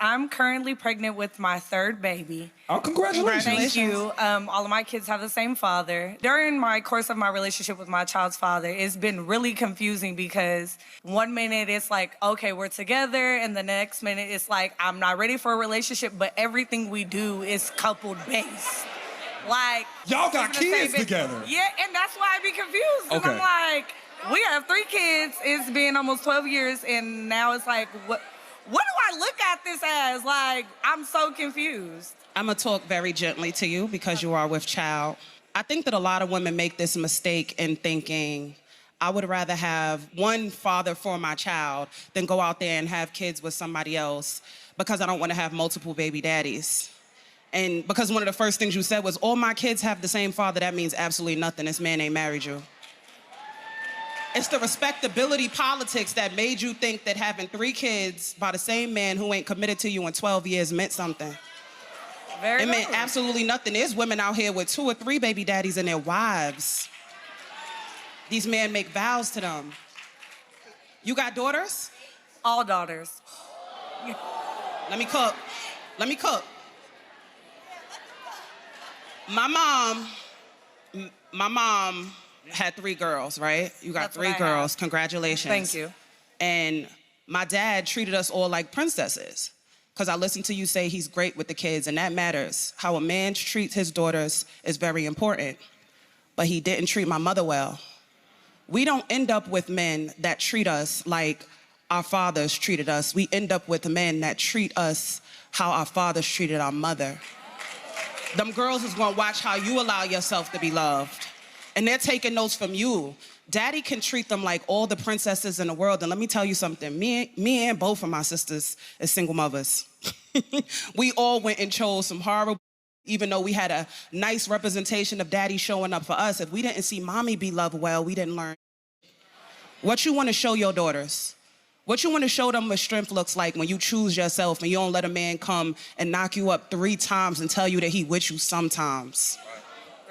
I'm currently pregnant with my third baby. Oh, congratulations. Thank you. All of my kids have the same father. During my course of my relationship with my child's father, it's been really confusing because one minute it's like, okay, we're together, and the next minute it's like, I'm not ready for a relationship, but everything we do is coupled based. Like, y'all got kids together. Yeah, and that's why I be confused. Okay. I'm like, we have 3 kids. It's been almost 12 years, and now it's like, what do I look at this as? Like, I'm so confused. I'm going to talk very gently to you because you are with child. I think that a lot of women make this mistake in thinking, I would rather have one father for my child than go out there and have kids with somebody else because I don't want to have multiple baby daddies. And because one of the first things you said was, all my kids have the same father, that means absolutely nothing. This man ain't married you. It's the respectability politics that made you think that having 3 kids by the same man who ain't committed to you in 12 years meant something. It meant absolutely nothing. There's women out here with 2 or 3 baby daddies and their wives. These men make vows to them. You got daughters? All daughters. Let me cook. My mom had 3 girls, right? You got 3 girls. Congratulations. Thank you. And my dad treated us all like princesses. Because I listened to you say he's great with the kids, and that matters. How a man treats his daughters is very important. But he didn't treat my mother well. We don't end up with men that treat us like our fathers treated us. We end up with men that treat us how our fathers treated our mother. Them girls is gonna watch how you allow yourself to be loved. And they're taking notes from you. Daddy can treat them like all the princesses in the world. And let me tell you something, me and both of my sisters as single mothers. We all went and chose some horrible, even though we had a nice representation of daddy showing up for us. If we didn't see mommy be loved well, we didn't learn. What you wanna show your daughters? What you wanna show them what strength looks like when you choose yourself and you don't let a man come and knock you up 3 times and tell you that he with you sometimes.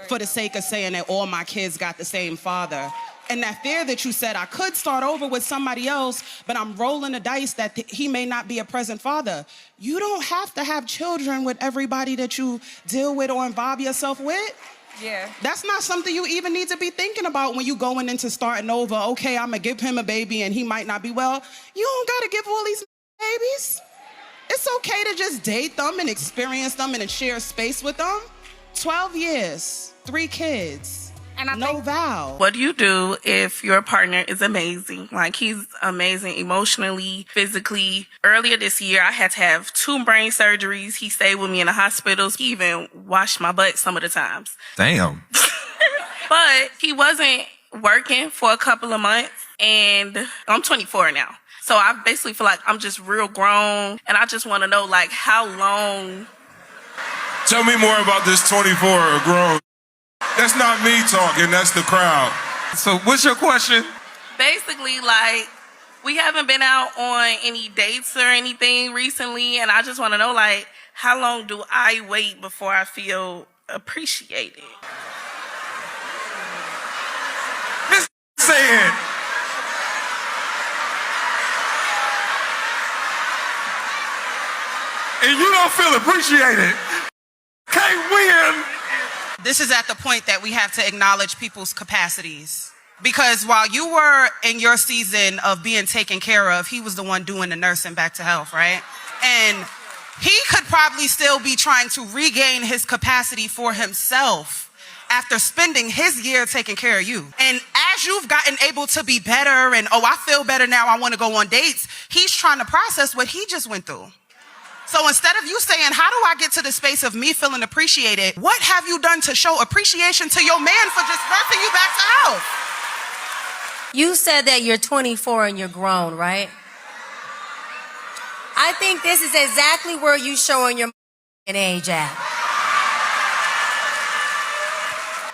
For the sake of saying that all my kids got the same father. And that fear that you said, I could start over with somebody else, but I'm rolling the dice that he may not be a present father. You don't have to have children with everybody that you deal with or involve yourself with. Yeah. That's not something you even need to be thinking about when you going into starting over. Okay, I'm gonna give him a baby and he might not be well. You don't gotta give all these babies. It's okay to just date them and experience them and share space with them. 12 years, 3 kids, and no vow. What do you do if your partner is amazing? Like, he's amazing emotionally, physically. Earlier this year, I had to have 2 brain surgeries. He stayed with me in the hospitals. He even washed my butt some of the times. Damn. But he wasn't working for a couple of months, and I'm 24 now. So I basically feel like I'm just real grown, and I just want to know, like, how long... Tell me more about this 24 grown. That's not me talking, that's the crowd. So what's your question? Basically, like, we haven't been out on any dates or anything recently, and I just want to know, like, how long do I wait before I feel appreciated? This saying. And you don't feel appreciated. Can't win. This is at the point that we have to acknowledge people's capacities. Because while you were in your season of being taken care of, he was the one doing the nursing back to health, right? And he could probably still be trying to regain his capacity for himself after spending his year taking care of you. And as you've gotten able to be better and, oh, I feel better now, I want to go on dates, he's trying to process what he just went through. So instead of you saying, how do I get to the space of me feeling appreciated, what have you done to show appreciation to your man for just nursing you back to health? You said that you're 24 and you're grown, right? I think this is exactly where you showing your age at.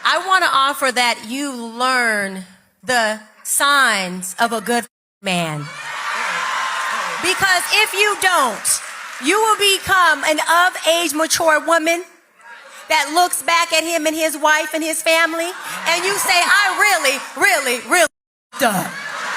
I want to offer that you learn the signs of a good man. Because if you don't, you will become an of-age, mature woman that looks back at him and his wife and his family, and you say, I really up.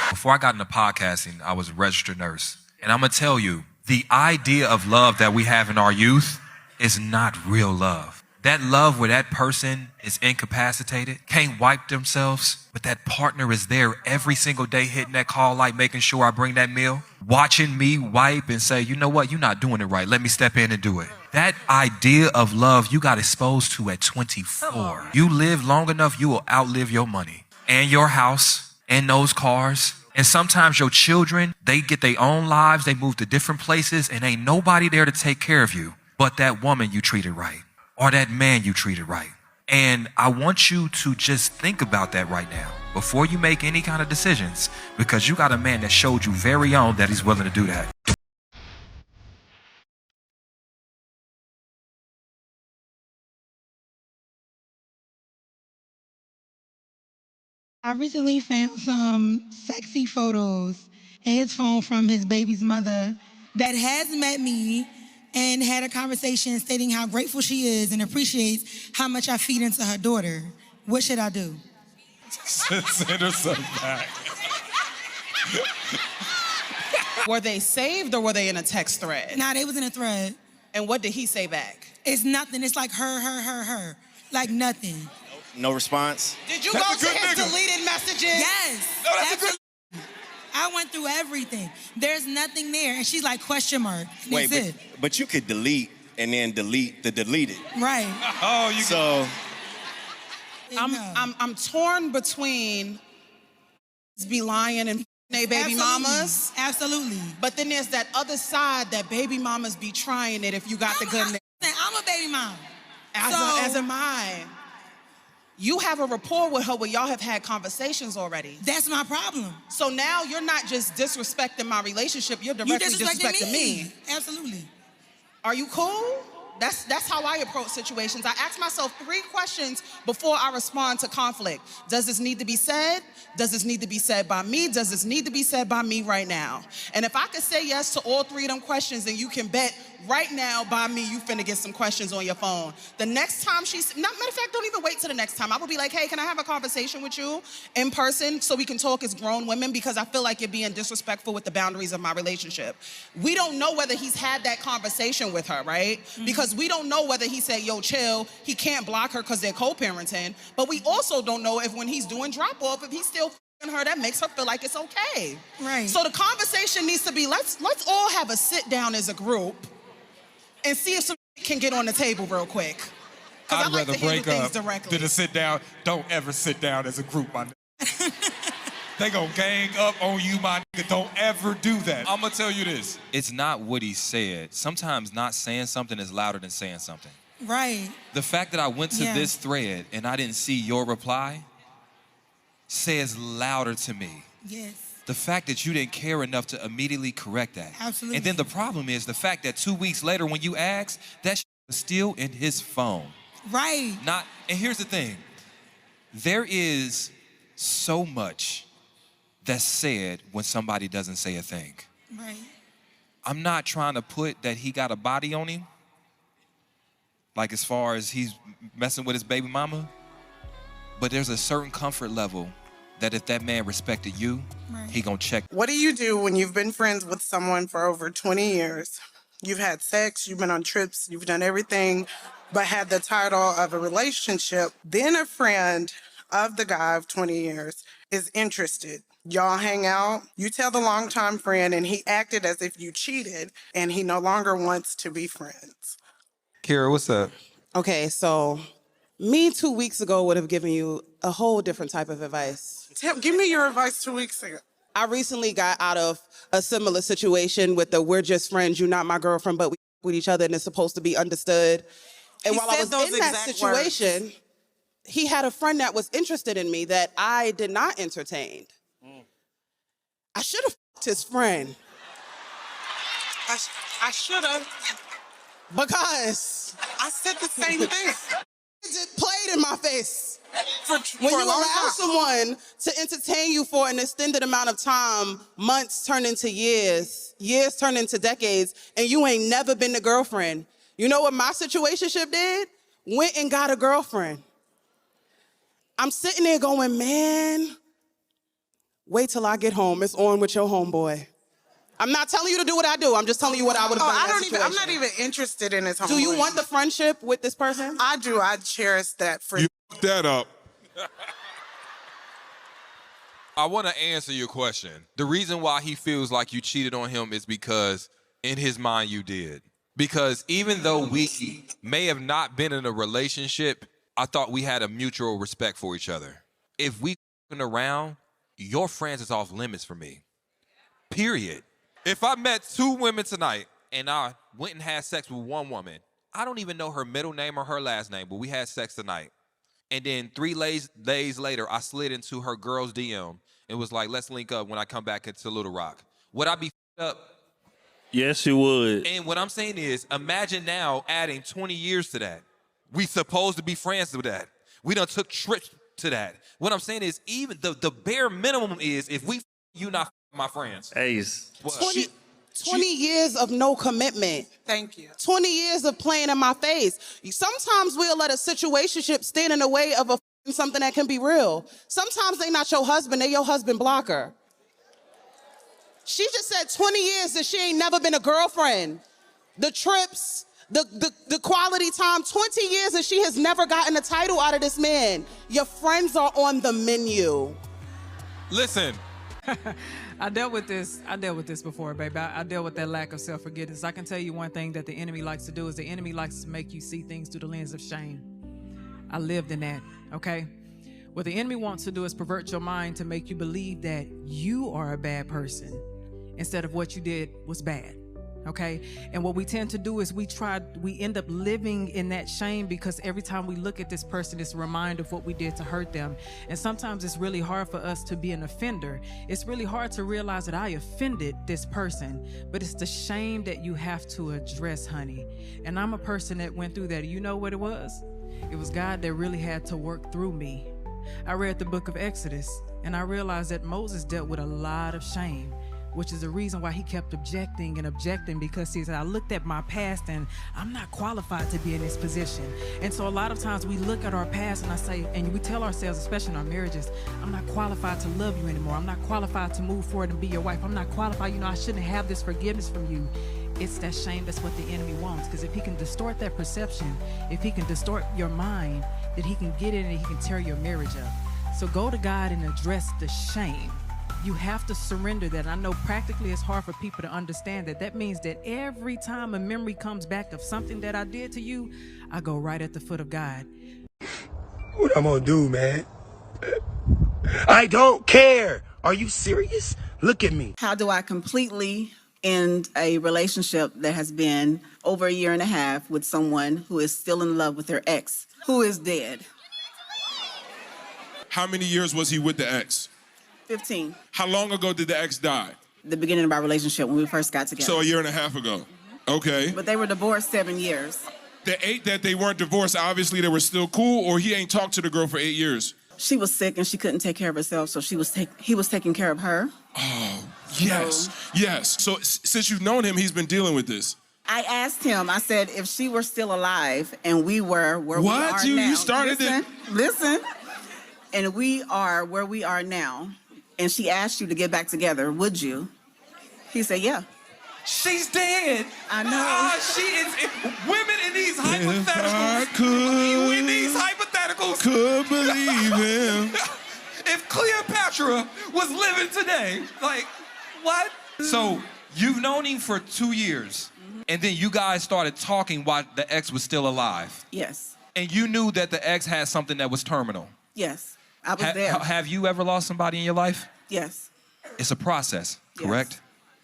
Before I got into podcasting, I was a registered nurse. And I'm going to tell you, The idea of love that we have in our youth is not real love. That love where that person is incapacitated, can't wipe themselves, but that partner is there every single day hitting that call light, making sure I bring that meal, watching me wipe and say, you know what, you're not doing it right. Let me step in and do it. That idea of love you got exposed to at 24. You live long enough, you will outlive your money and your house and those cars. And sometimes your children, they get their own lives, they move to different places, and ain't nobody there to take care of you but that woman you treated right. Or that man you treated right. And I want you to just think about that right now before you make any kind of decisions, because you got a man that showed you very own that he's willing to do that. I recently found some sexy photos in his phone from his baby's mother that has met me and had a conversation stating how grateful she is and appreciates how much I feed into her daughter. What should I do? Send her some back. Were they saved or were they in a text thread? Nah, they was in a thread. And what did he say back? It's nothing. It's like her. Like nothing. No response? Did you That's go a to good his nigga. deleted messages? Yes. No, that's a good. I went through everything. There's nothing there. And she's like, question mark. Wait, That's it. but you could delete and then delete the deleted. Right. Oh, you So No. I'm torn between be lying and they baby Absolutely. mamas. Absolutely. But then there's that other side that baby mamas be trying it if you got the good name. I'm a baby mom. As am I. You have a rapport with her where y'all have had conversations already. That's my problem. So now you're not just disrespecting my relationship, you're directly disrespecting me. Absolutely. Are you cool? That's how I approach situations. I ask myself 3 questions before I respond to conflict. Does this need to be said? Does this need to be said by me? Does this need to be said by me right now? And if I could say yes to all 3 of them questions, then you can bet right now by me you finna get some questions on your phone. The next time matter of fact, don't even wait till the next time. I will be like, hey, can I have a conversation with you in person so we can talk as grown women, because I feel like you're being disrespectful with the boundaries of my relationship. We don't know whether he's had that conversation with her, right? Because we don't know whether he said, yo, chill, he can't block her because they're co-parenting, but we also don't know if when he's doing drop-off, if he's still her, that makes her feel like it's okay. Right. So the conversation needs to be, let's all have a sit down as a group and see if some can get on the table real quick. I'd like rather to handle break things up directly. than to sit down. Don't ever sit down as a group, my nigga. They gonna gang up on you, my nigga. Don't ever do that. I'm gonna tell you this. It's not what he said. Sometimes not saying something is louder than saying something. Right. The fact that I went to Yeah. this thread and I didn't see your reply says louder to me. Yes. The fact that you didn't care enough to immediately correct that. Absolutely. And then the problem is the fact that 2 weeks later when you asked, that shit was still in his phone. Right. And here's the thing. There is so much that's said when somebody doesn't say a thing. Right. I'm not trying to put that he got a body on him, like as far as he's messing with his baby mama, but there's a certain comfort level that if that man respected you, Right. he gonna check. What do you do when you've been friends with someone for over 20 years? You've had sex, you've been on trips, you've done everything, but had the title of a relationship. Then a friend of the guy of 20 years is interested. Y'all hang out. You tell the longtime friend, and he acted as if you cheated, and he no longer wants to be friends. Kira, what's up? Okay, so me 2 weeks ago would have given you a whole different type of advice. Give me your advice 2 weeks ago. I recently got out of a similar situation with the we're just friends, you're not my girlfriend, but we with each other and it's supposed to be understood. And He while I said was those in that exact situation, he had a friend that was interested in me that I did not entertain. I should have f***ed his friend I should have. because I said the same thing. it played in my face. For When a you long allow time. someone to entertain you for an extended amount of time, months turn into years, years turn into decades, and you ain't never been the girlfriend. You know what my situationship did? Went and got a girlfriend. I'm sitting there going, man, wait till I get home. It's on with your homeboy. I'm not telling you to do what I do. I'm just telling you what I would have done in that situation. I'm not even interested in his Do you want the friendship with this person? I do. I cherish that for You fucked that up. I want to answer your question. The reason why he feels like you cheated on him is because in his mind you did. Because even though we may have not been in a relationship, I thought we had a mutual respect for each other. If we around, your friends is off limits for me. Period. If I met 2 women tonight and I went and had sex with one woman, I don't even know her middle name or her last name, but we had sex tonight. And then 3 days later, I slid into her girl's DM and was like, let's link up when I come back into Little Rock. Would I be up? Yes, you would. And what I'm saying is, imagine now adding 20 years to that. We supposed to be friends with that. We done took trips to that. What I'm saying is, even the bare minimum is, if we you not my friends. Ace. 20 years of no commitment. Thank you. 20 years of playing in my face. Sometimes we'll let a situationship stand in the way of something that can be real. Sometimes they not your husband, they your husband blocker. She just said 20 years that she ain't never been a girlfriend. The trips, the quality time, 20 years that she has never gotten a title out of this man. Your friends are on the menu. Listen. I dealt with this before, baby. I dealt with that lack of self-forgiveness. I can tell you one thing that the enemy likes to do is the enemy likes to make you see things through the lens of shame. I lived in that, okay? What the enemy wants to do is pervert your mind to make you believe that you are a bad person instead of what you did was bad. Okay. And what we tend to do is we end up living in that shame because every time we look at this person, it's a reminder of what we did to hurt them. And sometimes it's really hard for us to be an offender. It's really hard to realize that I offended this person, but it's the shame that you have to address, honey. And I'm a person that went through that. You know what it was? It was God that really had to work through me. I read the book of Exodus and I realized that Moses dealt with a lot of shame, which is the reason why he kept objecting, because he said, I looked at my past and I'm not qualified to be in this position. And so a lot of times we look at our past and we tell ourselves, especially in our marriages, I'm not qualified to love you anymore. I'm not qualified to move forward and be your wife. I'm not qualified, I shouldn't have this forgiveness from you. It's that shame that's what the enemy wants, because if he can distort that perception, if he can distort your mind, then he can get in and he can tear your marriage up. So go to God and address the shame. You have to surrender that. I know practically it's hard for people to understand that. That means that every time a memory comes back of something that I did to you, I go right at the foot of God. What I'm gonna do, man? I don't care. Are you serious? Look at me. How do I completely end a relationship that has been over 1.5 years with someone who is still in love with their ex, who is dead? How many years was he with the ex? 15. How long ago did the ex die? The beginning of our relationship when we first got together. So 1.5 years ago. Okay. But they were divorced 7 years. The 8 that they weren't divorced, obviously they were still cool, or he ain't talked to the girl for 8 years? She was sick and she couldn't take care of herself, so he was taking care of her. Oh, yes, yes. So since you've known him, he's been dealing with this. I asked him, I said, if she were still alive and we were where we are now. You started it? Listen. And we are where we are now, and she asked you to get back together, would you? He said, yeah. She's dead. I know. She is. Women in these hypotheticals. If I could, in these hypotheticals. Could believe him. If Cleopatra was living today, like, what? So you've known him for 2 years, and then you guys started talking while the ex was still alive. Yes. And you knew that the ex had something that was terminal. Yes. I was there. Have you ever lost somebody in your life? Yes. It's a process, correct? Yes.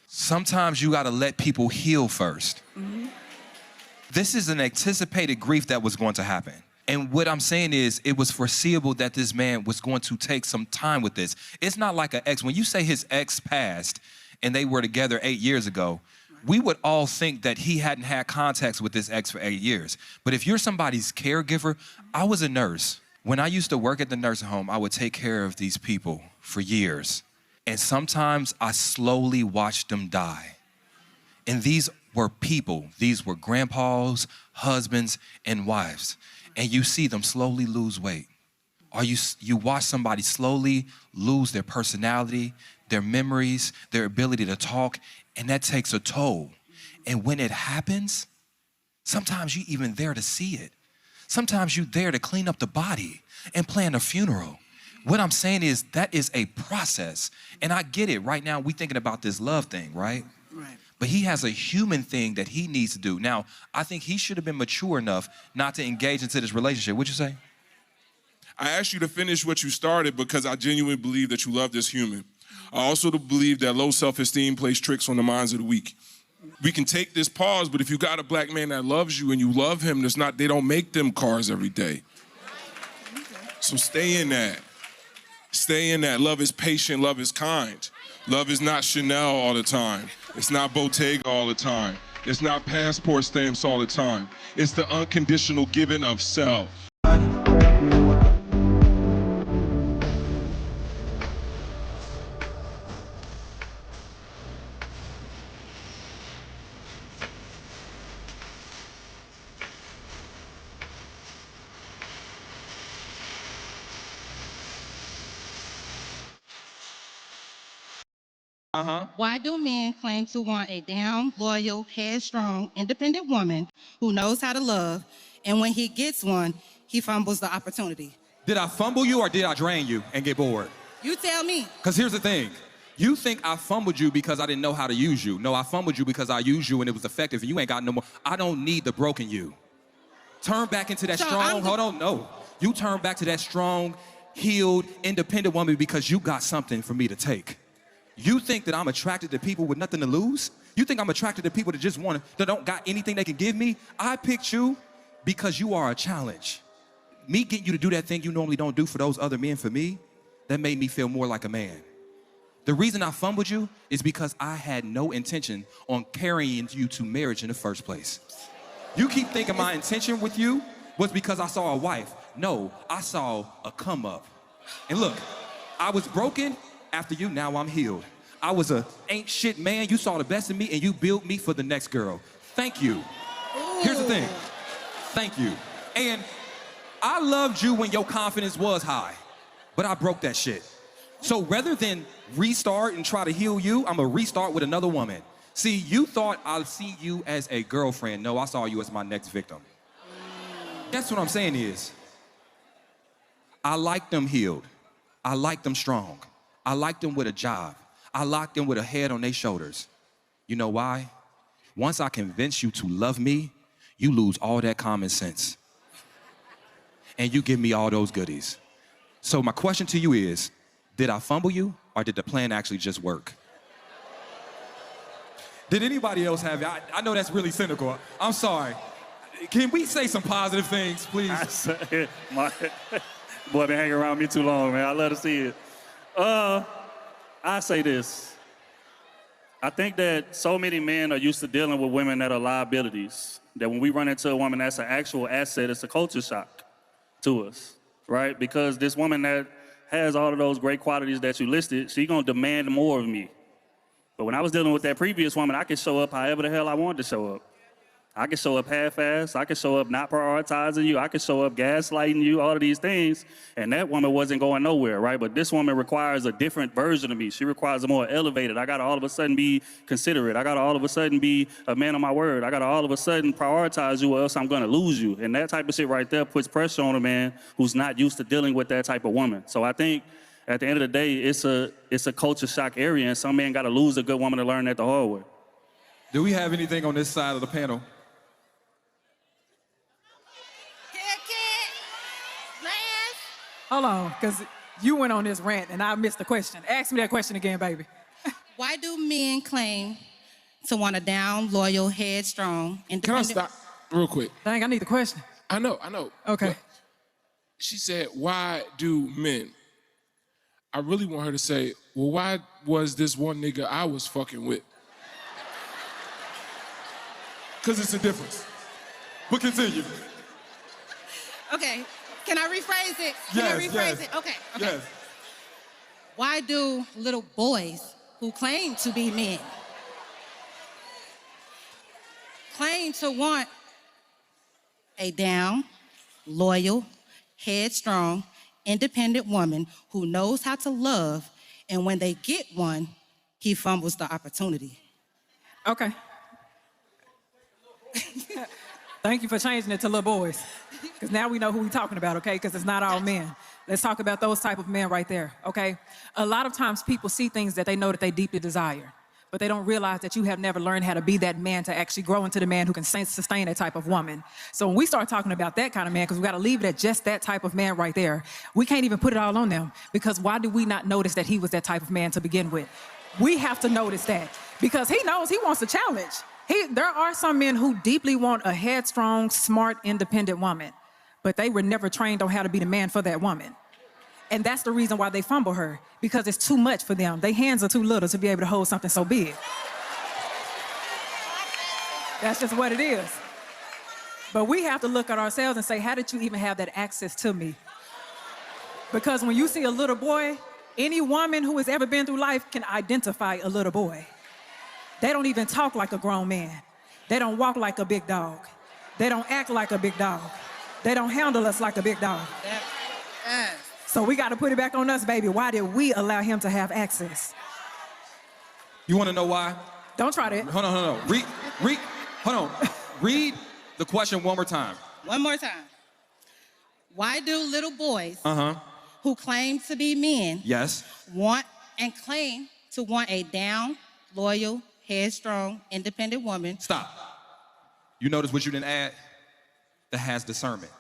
Sometimes you got to let people heal first. Mm-hmm. This is an anticipated grief that was going to happen. And what I'm saying is it was foreseeable that this man was going to take some time with this. It's not like an ex. When you say his ex passed and they were together 8 years ago, we would all think that he hadn't had contacts with this ex for 8 years. But if you're somebody's caregiver, I was a nurse. When I used to work at the nursing home, I would take care of these people for years. And sometimes I slowly watched them die. And these were people. These were grandpas, husbands, and wives. And you see them slowly lose weight. Or you watch somebody slowly lose their personality, their memories, their ability to talk, and that takes a toll. And when it happens, sometimes you even there to see it. Sometimes you there to clean up the body and plan a funeral. What I'm saying is that is a process. And I get it. Right now, we thinking about this love thing, right? Right. But he has a human thing that he needs to do. Now, I think he should have been mature enough not to engage into this relationship. What'd you say? I asked you to finish what you started because I genuinely believe that you love this human. I also believe that low self-esteem plays tricks on the minds of the weak. We can take this pause, but if you got a black man that loves you and you love him, they don't make them cars every day. So stay in that. Stay in that. Love is patient, love is kind. Love is not Chanel all the time. It's not Bottega all the time. It's not passport stamps all the time. It's the unconditional giving of self. Why do men claim to want a down, loyal, headstrong, independent woman who knows how to love, and when he gets one, he fumbles the opportunity? Did I fumble you or did I drain you and get bored? You tell me. Because here's the thing. You think I fumbled you because I didn't know how to use you. No, I fumbled you because I used you and it was effective and you ain't got no more. I don't need the broken you. Turn back into that strong, hold on, no. You turn back to that strong, healed, independent woman because you got something for me to take. You think that I'm attracted to people with nothing to lose? You think I'm attracted to people that don't got anything they can give me? I picked you because you are a challenge. Me getting you to do that thing you normally don't do for those other men, for me, that made me feel more like a man. The reason I fumbled you is because I had no intention on carrying you to marriage in the first place. You keep thinking my intention with you was because I saw a wife. No, I saw a come up. And look, I was broken after you, now I'm healed. I was a ain't shit man, you saw the best in me and you built me for the next girl. Thank you. Here's the thing, thank you. And I loved you when your confidence was high, but I broke that shit. So rather than restart and try to heal you, I'm gonna restart with another woman. See, you thought I'd see you as a girlfriend. No, I saw you as my next victim. That's what I'm saying is, I like them healed. I like them strong. I like them with a job. I like them with a head on their shoulders. You know why? Once I convince you to love me, you lose all that common sense. And you give me all those goodies. So my question to you is, did I fumble you or did the plan actually just work? Did anybody else have it? I know that's really cynical. I'm sorry. Can we say some positive things, please? Boy, been hanging around me too long, man. I love to see it. I say this. I think that so many men are used to dealing with women that are liabilities, that when we run into a woman that's an actual asset, it's a culture shock to us, right? Because this woman that has all of those great qualities that you listed, she's gonna demand more of me. But when I was dealing with that previous woman, I could show up however the hell I wanted to show up. I could show up half-assed, I could show up not prioritizing you, I could show up gaslighting you, all of these things, and that woman wasn't going nowhere, right? But this woman requires a different version of me. She requires a more elevated. I gotta all of a sudden be considerate. I gotta all of a sudden be a man of my word. I gotta all of a sudden prioritize you or else I'm gonna lose you. And that type of shit right there puts pressure on a man who's not used to dealing with that type of woman. So I think at the end of the day, it's a culture shock area, and some men gotta lose a good woman to learn that the hard way. Do we have anything on this side of the panel? Hold on, because you went on this rant and I missed the question. Ask me that question again, baby. Why do men claim to want a down, loyal, headstrong, independent? Can I stop real quick? Dang, I need the question. I know. Okay. But she said, why do men? I really want her to say, well, why was this one nigga I was fucking with? Because it's a difference. But continue. Okay, can I rephrase it? Can I rephrase it? Okay. Yes. Why do little boys who claim to be men claim to want a down, loyal, headstrong, independent woman who knows how to love, And when they get one, he fumbles the opportunity. Okay. Thank you for changing it to little boys. Because now we know who we're talking about, okay? Because it's not all men. Let's talk about those type of men right there, okay? A lot of times people see things that they know that they deeply desire, but they don't realize that you have never learned how to be that man to actually grow into the man who can sustain that type of woman. So when we start talking about that kind of man, because we got to leave it at just that type of man right there, we can't even put it all on them, because why do we not notice that he was that type of man to begin with? We have to notice that, because he knows he wants a challenge. There are some men who deeply want a headstrong, smart, independent woman, but they were never trained on how to be the man for that woman. And that's the reason why they fumble her, because it's too much for them. Their hands are too little to be able to hold something so big. That's just what it is. But we have to look at ourselves and say, how did you even have that access to me? Because when you see a little boy, any woman who has ever been through life can identify a little boy. They don't even talk like a grown man. They don't walk like a big dog. They don't act like a big dog. They don't handle us like a big dog. So we got to put it back on us, baby. Why did we allow him to have access? You want to know why? Don't try that. Hold on. Hold on. Read the question one more time. One more time. Why do little boys Uh-huh. who claim to be men Yes. want and claim to want a down, loyal, headstrong, independent woman? Stop. You notice what you didn't add? That has discernment.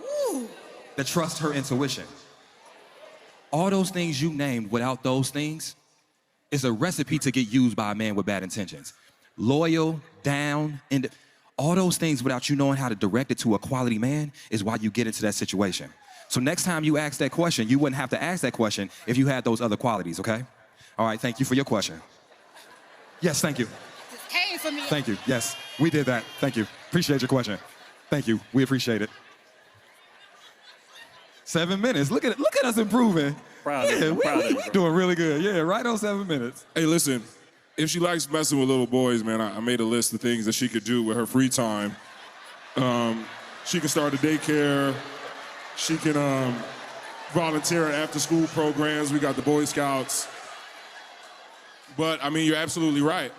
Ooh. That trusts her intuition. All those things you named without those things is a recipe to get used by a man with bad intentions. Loyal, down, all those things without you knowing how to direct it to a quality man is why you get into that situation. So next time you ask that question, you wouldn't have to ask that question if you had those other qualities, okay? All right, thank you for your question. Yes, thank you. Just came for me. Thank you. Yes, we did that. Thank you. Appreciate your question. Thank you. We appreciate it. 7 minutes. Look at us improving. Proud of you. We doing really good. Yeah, right on 7 minutes. Hey, listen, if she likes messing with little boys, man, I made a list of things that she could do with her free time. She can start a daycare. She can volunteer at after-school programs. We got the Boy Scouts. But, I mean, you're absolutely right.